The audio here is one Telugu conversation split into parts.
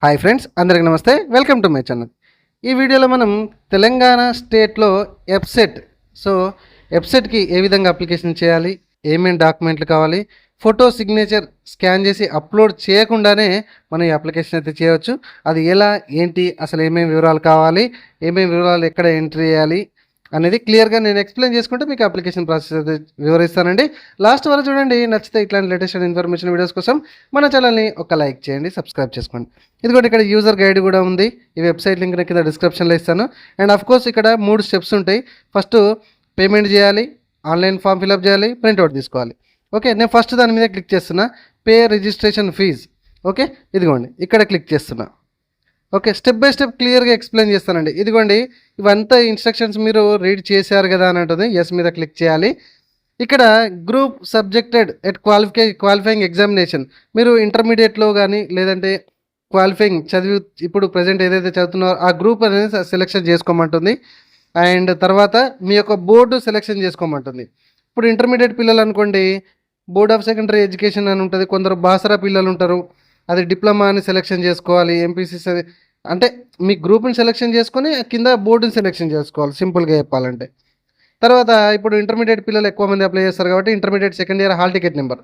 హాయ్ ఫ్రెండ్స్, అందరికీ నమస్తే. Welcome to my channel. ఈ వీడియోలో మనం తెలంగాణ స్టేట్లో ఎఫ్సెట్ సో ఎఫ్సెట్కి ఏ విధంగా అప్లికేషన్ చేయాలి, ఏమేమి డాక్యుమెంట్లు కావాలి, ఫోటో సిగ్నేచర్ స్కాన్ చేసి అప్లోడ్ చేయకుండానే మనం ఈ అప్లికేషన్ అయితే చేయవచ్చు. అది ఎలా, ఏంటి, అసలు ఏమేమి వివరాలు కావాలి, ఏమేమి వివరాలు ఎక్కడ ఎంట్రీ చేయాలి అనేది క్లియర్గా నేను ఎక్స్ప్లెయిన్ చేసుకుంటే మీకు అప్లికేషన్ ప్రాసెస్ అయితే వివరిస్తానండి. లాస్ట్ వరకు చూడండి. నచ్చితే ఇట్లాంటి లేటెస్ట్ ఇన్ఫర్మేషన్ వీడియోస్ కోసం మన ఛానల్ని ఒక లైక్ చేయండి, సబ్స్క్రైబ్ చేసుకోండి. ఇదిగోండి, ఇక్కడ యూజర్ గైడ్ కూడా ఉంది. ఈ వెబ్సైట్ లింక్ కింద డిస్క్రిప్షన్లో ఇస్తాను. అండ్ ఆఫ్ కోర్స్ ఇక్కడ 3 స్టెప్స్ ఉంటాయి. ఫస్ట్ పేమెంట్ చేయాలి, ఆన్లైన్ ఫామ్ ఫిల్అప్ చేయాలి, ప్రింట్అవుట్ తీసుకోవాలి. ఓకే, నేను ఫస్ట్ దాని మీద క్లిక్ చేస్తున్నా. Pay registration fees. ఓకే, ఇదిగోండి ఇక్కడ క్లిక్ చేస్తున్నా. ఓకే, స్టెప్ బై స్టెప్ క్లియర్గా ఎక్స్ప్లెయిన్ చేస్తానండి. ఇదిగోండి, ఇవంతా ఇన్స్ట్రక్షన్స్ మీరు రీడ్ చేశారు కదా అని అంటుంది. ఎస్ మీద క్లిక్ చేయాలి. ఇక్కడ group subjected at qualifying examination. మీరు ఇంటర్మీడియట్లో కానీ లేదంటే క్వాలిఫైయింగ్ చదివి ఇప్పుడు ప్రజెంట్ ఏదైతే చదువుతున్నారో ఆ గ్రూప్ అనేది సెలెక్షన్ చేసుకోమంటుంది. అండ్ తర్వాత మీ యొక్క బోర్డు సెలెక్షన్ చేసుకోమంటుంది. ఇప్పుడు ఇంటర్మీడియట్ పిల్లలు అనుకోండి, బోర్డ్ ఆఫ్ సెకండరీ ఎడ్యుకేషన్ అని ఉంటుంది. కొందరు బాసరా పిల్లలు ఉంటారు, అది డిప్లొమా అని సెలెక్షన్ చేసుకోవాలి. ఎంపీసీ అంటే మీ గ్రూప్ని సెలెక్షన్ చేసుకొని కింద బోర్డుని సెలెక్షన్ చేసుకోవాలి, సింపుల్గా చెప్పాలంటే. తర్వాత ఇప్పుడు ఇంటర్మీడియట్ పిల్లలు ఎక్కువ మంది అప్లై చేస్తారు కాబట్టి intermediate second year hall ticket number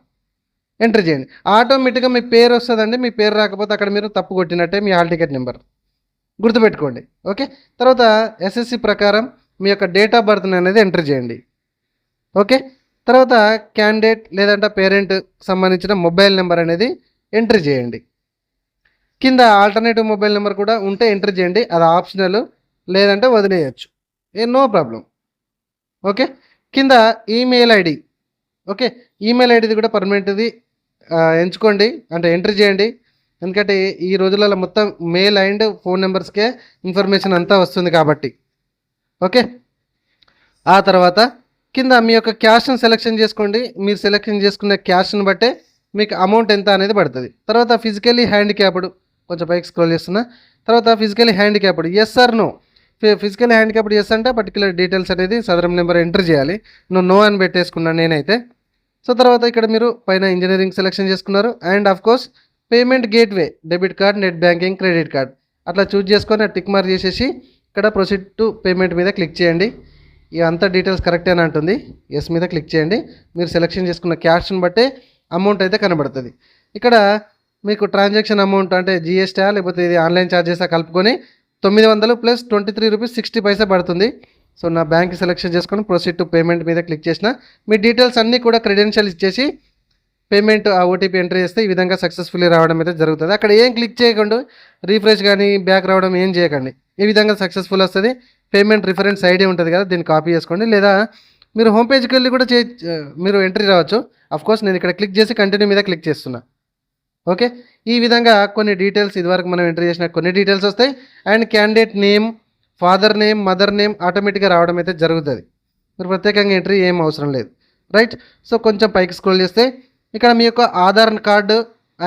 enter చేయండి. ఆటోమేటిక్గా మీ పేరు వస్తుందండి. మీ పేరు రాకపోతే అక్కడ మీరు తప్పు కొట్టినట్టే మీ హాల్ టికెట్ నెంబర్ గుర్తుపెట్టుకోండి. ఓకే, తర్వాత ఎస్ఎస్సి ప్రకారం మీ యొక్క డేట్ ఆఫ్ బర్త్ అనేది ఎంటర్ చేయండి. ఓకే, తర్వాత క్యాండిడేట్ లేదంటే పేరెంట్ సంబంధించిన మొబైల్ నెంబర్ అనేది ఎంటర్ చేయండి. కింద ఆల్టర్నేటివ్ మొబైల్ నెంబర్ కూడా ఉంటే ఎంటర్ చేయండి. అది ఆప్షనల్, లేదంటే వదిలేయచ్చు, నో ప్రాబ్లం. ఓకే, కింద ఈమెయిల్ ఐడి. ఓకే, ఈమెయిల్ ఐడిది కూడా పర్మనెంట్ది ఎంచుకోండి, అంటే ఎంటర్ చేయండి. ఎందుకంటే ఈ రోజులలో మొత్తం మెయిల్ అండ్ ఫోన్ నెంబర్స్కే ఇన్ఫర్మేషన్ అంతా వస్తుంది కాబట్టి. ఓకే, ఆ తర్వాత కింద మీ యొక్క క్యాష్ను సెలెక్షన్ చేసుకోండి. మీరు సెలెక్షన్ చేసుకునే క్యాష్ను బట్టే మీకు అమౌంట్ ఎంత అనేది పడుతుంది. తర్వాత ఫిజికలీ హ్యాండిక్యాప్డ్, కొంచెం పైకి స్క్రోల్ చేస్తున్నా. తర్వాత physically handicapped yes or no. Physically handicapped yes అంటే పర్టికులర్ డీటెయిల్స్ అనేది సదరం నెంబర్ ఎంటర్ చేయాలి. నో అని పెట్టేసుకున్నాను నేనైతే. సో తర్వాత ఇక్కడ మీరు పైన ఇంజనీరింగ్ సెలెక్షన్ చేసుకున్నారు. And of course payment gateway, debit card, net banking, credit card అట్లా చూజ్ చేసుకొని టిక్ మార్క్ చేసేసి ఇక్కడ ప్రొసీడ్ టు పేమెంట్ మీద క్లిక్ చేయండి. ఈ అంత డీటెయిల్స్ కరెక్ట్ అని అంటుంది. ఎస్ మీద క్లిక్ చేయండి. మీరు సెలెక్షన్ చేసుకున్న క్యాష్ని బట్టే అమౌంట్ అయితే కనబడుతుంది. ఇక్కడ మీకు ట్రాన్సాక్షన్ అమౌంట్ అంటే జిఎస్టీ లేకపోతే ఇది ఆన్లైన్ ఛార్జెస్ కలుపుకొని 900 ప్లస్ 23 రూపీస్ 60 పైసా పడుతుంది. సో నా బ్యాంక్ సెలెక్షన్ చేసుకొని ప్రొసీడ్ టు పేమెంట్ మీద క్లిక్ చేసిన మీ డీటెయిల్స్ అన్నీ కూడా క్రెడెన్షియల్ ఇచ్చేసి పేమెంట్ ఆ ఓటీపీ ఎంటర్ చేస్తే ఈ విధంగా సక్సెస్ఫుల్లీ రావడం అయితే జరుగుతుంది. అక్కడ ఏం క్లిక్ చేయకండి, రీఫ్రెష్ కానీ బ్యాక్ రావడం ఏం చేయకండి. ఈ విధంగా సక్సెస్ఫుల్ వస్తుంది. పేమెంట్ రిఫరెన్స్ ఐడి ఉంటుంది కదా, దీన్ని కాపీ చేసుకోండి. లేదా మీరు హోమ్ పేజ్కి వెళ్ళి కూడా మీరు ఎంట్రీ రావచ్చు. కోర్స్ నేను ఇక్కడ క్లిక్ చేసి కంటిన్యూ మీద క్లిక్ చేస్తున్నా. ఓకే, ఈ విధంగా కొన్ని డీటెయిల్స్ ఇదివరకు మనం ఎంటర్ చేసిన కొన్ని డీటెయిల్స్ వస్తాయి. And candidate name, father name, mother name ఆటోమేటిక్గా రావడం అయితే జరుగుతుంది. మీరు ప్రత్యేకంగా ఎంట్రీ ఏం అవసరం లేదు. రైట్, సో కొంచెం పైకి స్క్రోల్ చేస్తే ఇక్కడ మీ యొక్క Aadhaar card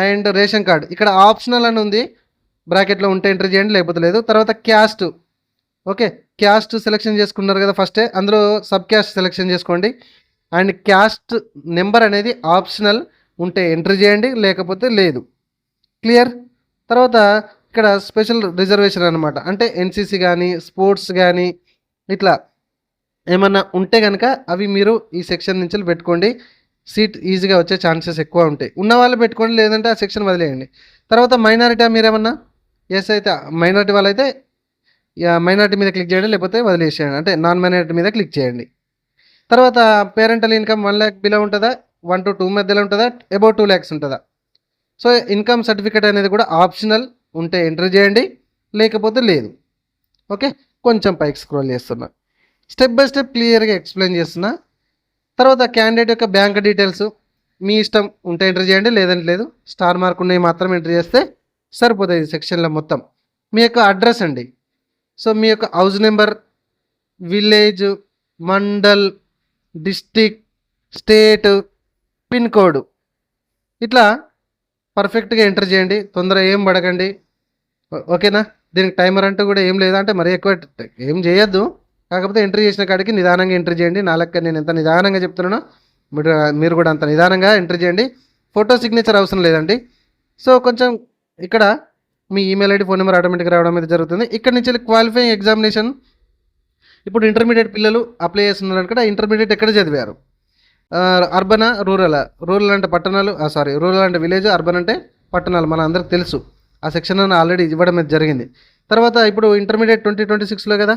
and ration card ఇక్కడ ఆప్షనల్ అని ఉంది. బ్రాకెట్లో ఉంటే ఎంట్రీ చేయండి, లేకపోతే లేదు. తర్వాత క్యాస్ట్. ఓకే, క్యాస్ట్ సెలెక్షన్ చేసుకున్నారు కదా ఫస్టే, అందులో సబ్ క్యాస్ట్ సెలెక్షన్ చేసుకోండి. అండ్ క్యాస్ట్ నెంబర్ అనేది ఆప్షనల్, ఉంటే ఎంట్రీ చేయండి, లేకపోతే లేదు. క్లియర్. తర్వాత ఇక్కడ స్పెషల్ రిజర్వేషన్ అనమాట, అంటే ఎన్సీసీ కానీ స్పోర్ట్స్ కానీ ఇట్లా ఏమన్నా ఉంటే కనుక అవి మీరు ఈ సెక్షన్ నుంచి పెట్టుకోండి. సీట్ ఈజీగా వచ్చే ఛాన్సెస్ ఎక్కువ ఉంటాయి. ఉన్న వాళ్ళు పెట్టుకోండి, లేదంటే ఆ సెక్షన్ వదిలేయండి. తర్వాత మైనారిటీ మీరేమన్నా ఎస్ అయితే మైనారిటీ వాళ్ళైతే మైనారిటీ మీద క్లిక్ చేయండి, లేకపోతే వదిలేసేయండి, అంటే నాన్ మైనారిటీ మీద క్లిక్ చేయండి. తర్వాత పేరెంటల్ ఇన్కమ్ 1 lakh బిలో ఉంటుందా, 1 to 2 మధ్యలో ఉంటుందా, అబౌవ్ 2 lakhs ఉంటుందా. సో ఇన్కమ్ సర్టిఫికేట్ అనేది కూడా ఆప్షనల్, ఉంటే ఎంటర్ చేయండి, లేకపోతే లేదు. ఓకే, కొంచెం పైకి స్క్రోల్ చేస్తున్నా. స్టెప్ బై స్టెప్ క్లియర్గా ఎక్స్ప్లెయిన్ చేస్తున్నా. తర్వాత క్యాండిడేట్ యొక్క బ్యాంక్ డీటెయిల్స్ మీ ఇష్టం, ఉంటే ఎంటర్ చేయండి, లేదంటే లేదు. స్టార్ మార్క్ ఉన్నాయి మాత్రం ఎంటర్ చేస్తే సరిపోతుంది ఈ సెక్షన్లో మొత్తం. మీ యొక్క అడ్రస్ అండి. సో మీ యొక్క house number, village, mandal, district, state, pin code ఇట్లా పర్ఫెక్ట్గా ఎంటర్ చేయండి. తొందర ఏం పడకండి. ఓకేనా, దీనికి టైమర్ అంటూ కూడా ఏం లేదా, అంటే మరీ ఎక్కువ ఏం చేయొద్దు. కాకపోతే ఎంట్రీ చేసిన కాడికి నిదానంగా ఎంట్రీ చేయండి. నా లెక్క నేను ఎంత నిదానంగా చెప్తున్నానో మీరు కూడా అంత నిదానంగా ఎంట్రీ చేయండి. ఫోటో సిగ్నేచర్ అవసరం లేదండి. సో కొంచెం ఇక్కడ మీ ఈమెయిల్ ఐడి ఫోన్ నెంబర్ ఆటోమేటిక్గా రావడం అయితే జరుగుతుంది. ఇక్కడ నుంచి క్వాలిఫైయింగ్ ఎగ్జామినేషన్ ఇప్పుడు ఇంటర్మీడియట్ పిల్లలు అప్లై చేస్తున్నారు అనుకుంటే ఇంటర్మీడియట్ ఎక్కడ చదివారు, అర్బనా రూరలా, రూరల్ అంటే పట్టణాలు, రూరల్ అంటే విలేజ్, అర్బన్ అంటే పట్టణాలు మన అందరికి తెలుసు. ఆ సెక్షన్ ఆల్రెడీ ఇవ్వడం అయితే జరిగింది. తర్వాత ఇప్పుడు ఇంటర్మీడియట్ 2026లో కదా,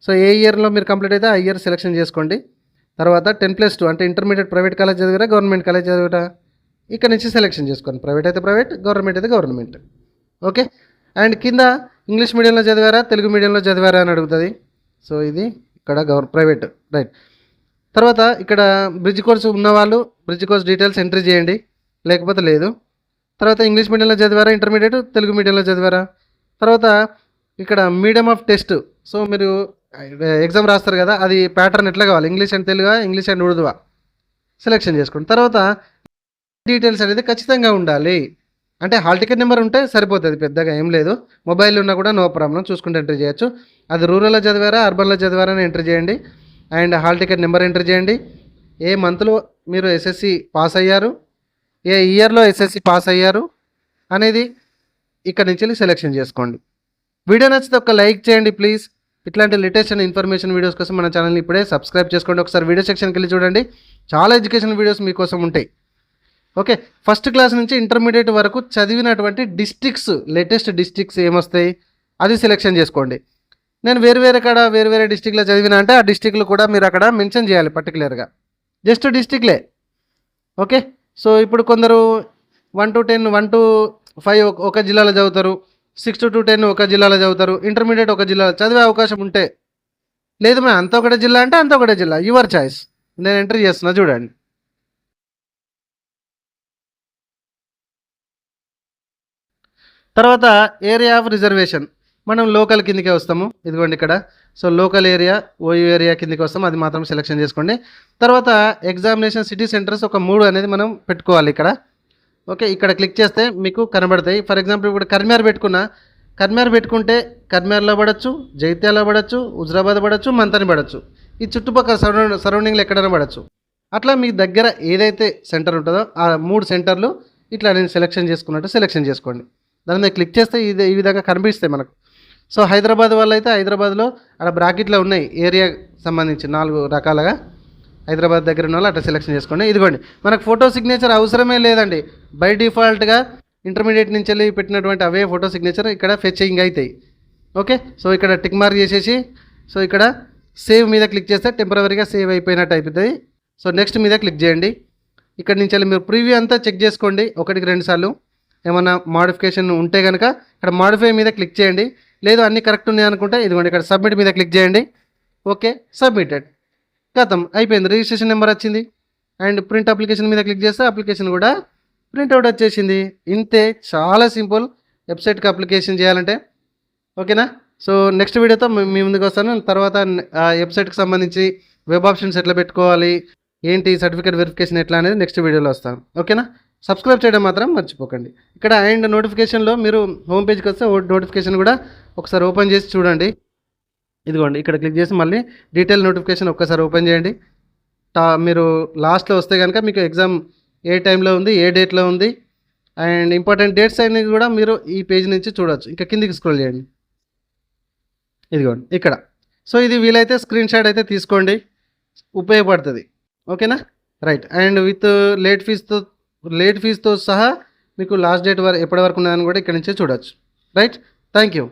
సో ఏ ఇయర్లో మీరు కంప్లీట్ అయితే ఆ ఇయర్ సెలెక్షన్ చేసుకోండి. తర్వాత 10+2 అంటే ఇంటర్మీడియట్ ప్రైవేట్ కాలేజ్ చదివారా గవర్నమెంట్ కాలేజ్ చదివారా, ఇక్కడ నుంచి సెలెక్షన్ చేసుకోండి. ప్రైవేట్ అయితే ప్రైవేట్, గవర్నమెంట్ అయితే గవర్నమెంట్. ఓకే. అండ్ కింద ఇంగ్లీష్ మీడియంలో చదివారా తెలుగు మీడియంలో చదివారా అని అడుగుతుంది. సో ఇది ఇక్కడ ప్రైవేట్, రైట్. తర్వాత ఇక్కడ బ్రిడ్జ్ కోర్స్ ఉన్నవాళ్ళు బ్రిడ్జ్ కోర్స్ డీటెయిల్స్ ఎంట్రీ చేయండి, లేకపోతే లేదు. తర్వాత ఇంగ్లీష్ మీడియంలో చదివారా ఇంటర్మీడియట్ తెలుగు మీడియంలో చదివారా. తర్వాత ఇక్కడ మీడియం ఆఫ్ టెస్ట్, సో మీరు ఎగ్జామ్ రాస్తారు కదా, అది ప్యాటర్న్ ఎట్లా కావాలి, English and Telugu, English and ఉర్దూవా సెలెక్షన్ చేసుకోండి. తర్వాత డీటెయిల్స్ అనేది ఖచ్చితంగా ఉండాలి. అంటే హాల్ టికెట్ నెంబర్ ఉంటే సరిపోతుంది, పెద్దగా ఏం లేదు. మొబైల్ ఉన్నా కూడా నో ప్రాబ్లం, చూసుకుంటే ఎంట్రీ చేయొచ్చు. అది రూరల్లో చదివారా అర్బన్లో చదివారా అని ఎంట్రీ చేయండి. And hall ticket number entry చేయండి. ఏ మంత్లో మీరు ఎస్ఎస్సి పాస్ అయ్యారు, ఏ ఇయర్లో ఎస్ఎస్సి పాస్ అయ్యారు అనేది ఇక్కడ నుంచి సెలెక్షన్ చేసుకోండి. వీడియో నచ్చితే ఒక లైక్ చేయండి ప్లీజ్. ఇట్లాంటి లేటెస్ట్ అండ్ ఇన్ఫర్మేషన్ వీడియోస్ కోసం మన ఛానల్ని ఇప్పుడే సబ్స్క్రైబ్ చేసుకోండి. ఒకసారి వీడియో సెక్షన్కి వెళ్ళి చూడండి, చాలా ఎడ్యుకేషన్ వీడియోస్ మీకోసం ఉంటాయి. ఓకే. ఫస్ట్ క్లాస్ నుంచి ఇంటర్మీడియట్ వరకు చదివినటువంటి డిస్ట్రిక్ట్స్, లేటెస్ట్ డిస్ట్రిక్ట్స్ ఏమొస్తాయి అది సెలెక్షన్ చేసుకోండి. నేను వేరే డిస్ట్రిక్ట్లో చదివినా అంటే ఆ డిస్ట్రిక్ట్లు కూడా మీరు అక్కడ మెన్షన్ చేయాలి పర్టికులర్గా, జస్ట్ డిస్ట్రిక్ట్లే. ఓకే. సో ఇప్పుడు కొందరు 1 to 10, 1 to 5 ఒక జిల్లాలో చదువుతారు, 6 to 10 ఒక జిల్లాలో చదువుతారు, ఇంటర్మీడియట్ ఒక జిల్లాలో చదివే అవకాశం ఉంటే. లేదు మేము అంత ఒకటే జిల్లా అంటే అంత ఒకటే జిల్లా, యువర్ చాయిస్. నేను ఎంట్రీ చేస్తున్నా చూడండి. తర్వాత ఏరియా ఆఫ్ రిజర్వేషన్, మనం లోకల్ కిందకే వస్తాము. ఇదిగోండి ఇక్కడ. So local area OU area కిందకి వస్తాము, అది మాత్రం సెలెక్షన్ చేసుకోండి. తర్వాత ఎగ్జామినేషన్ సిటీ సెంటర్స్ ఒక 3 అనేది మనం పెట్టుకోవాలి ఇక్కడ. ఓకే. ఇక్కడ క్లిక్ చేస్తే మీకు కనబడతాయి. ఫర్ ఎగ్జాంపుల్ ఇప్పుడు కర్మ్యార్ పెట్టుకుంటే కర్మ్యార్లో పడవచ్చు, జైత్యాలో పడవచ్చు, హుజరాబాద్ పడవచ్చు, మంతని పడవచ్చు, ఈ చుట్టుపక్కల సరౌండింగ్లో ఎక్కడైనా పడవచ్చు. అట్లా మీ దగ్గర ఏదైతే సెంటర్ ఉంటుందో ఆ 3 సెంటర్లు ఇట్లా నేను సెలెక్షన్ చేసుకున్నట్టు సెలెక్షన్ చేసుకోండి. దాని మీద క్లిక్ చేస్తే ఈ విధంగా కనిపిస్తాయి మనకు. సో హైదరాబాద్ వాళ్ళు అయితే హైదరాబాద్లో అక్కడ బ్రాకెట్లో ఉన్నాయి ఏరియా సంబంధించి 4 రకాలుగా. హైదరాబాద్ దగ్గర ఉన్న వాళ్ళు అట్లా సెలెక్షన్ చేసుకోండి. ఇదిగోండి మనకు ఫోటో సిగ్నేచర్ అవసరమే లేదండి, బై డిఫాల్ట్గా ఇంటర్మీడియట్ నుంచి వెళ్ళి పెట్టినటువంటి అవే ఫోటో సిగ్నేచర్ ఇక్కడ ఫెచ్చింగ్ అవుతాయి. ఓకే. సో ఇక్కడ టిక్ మార్క్ చేసేసి సో ఇక్కడ సేవ్ మీద క్లిక్ చేస్తే టెంపరవరీగా సేవ్ అయిపోయినట్టు అయిపోతుంది. సో నెక్స్ట్ మీద క్లిక్ చేయండి. ఇక్కడ నుంచి వెళ్ళి మీరు ప్రివ్యూ అంతా చెక్ చేసుకోండి 1-2 సార్లు. ఏమన్నా మోడిఫికేషన్ ఉంటే కనుక ఇక్కడ మోడిఫై మీద క్లిక్ చేయండి. లేదు అన్నీ కరెక్ట్ ఉన్నాయి అనుకుంటే ఇదిగోండి ఇక్కడ సబ్మిట్ మీద క్లిక్ చేయండి. ఓకే, సబ్మిటెడ్, ఖతం అయిపోయింది. రిజిస్ట్రేషన్ నెంబర్ వచ్చింది. అండ్ ప్రింట్ అప్లికేషన్ మీద క్లిక్ చేస్తే అప్లికేషన్ కూడా ప్రింట్అవుట్ వచ్చేసింది. ఇంతే, చాలా సింపుల్ వెబ్సైట్కి అప్లికేషన్ చేయాలంటే. ఓకేనా. సో నెక్స్ట్ వీడియోతో మీ ముందుకు వస్తాను. తర్వాత వెబ్సైట్కి సంబంధించి వెబ్ ఆప్షన్స్ ఎట్లా పెట్టుకోవాలి, ఏంటి సర్టిఫికేట్ వెరిఫికేషన్ ఎట్లా అనేది నెక్స్ట్ వీడియోలో వస్తాను. ఓకేనా. సబ్స్క్రైబ్ చేయడం మాత్రం మర్చిపోకండి. ఇక్కడ అండ్ నోటిఫికేషన్లో మీరు హోమ్ పేజ్కి వస్తే నోటిఫికేషన్ కూడా ఒకసారి ఓపెన్ చేసి చూడండి. ఇదిగోండి ఇక్కడ క్లిక్ చేసి మళ్ళీ డీటెయిల్ నోటిఫికేషన్ ఒక్కసారి ఓపెన్ చేయండి. మీరు లాస్ట్లో వస్తే కనుక మీకు ఎగ్జామ్ ఏ టైంలో ఉంది, ఏ డేట్లో ఉంది, అండ్ ఇంపార్టెంట్ డేట్స్ అనేవి కూడా మీరు ఈ పేజ్ నుంచి చూడవచ్చు. ఇంకా కిందికి స్క్రోల్ చేయండి. ఇదిగోండి ఇక్కడ. సో ఇది వీలైతే స్క్రీన్ షాట్ అయితే తీసుకోండి, ఉపయోగపడుతుంది. ఓకేనా, రైట్. అండ్ విత్ లేట్ ఫీజుతో సహా మీకు లాస్ట్ డేట్ ఎప్పటి వరకు ఉన్నదని కూడా ఇక్కడ నుంచే చూడవచ్చు. Right, thank you.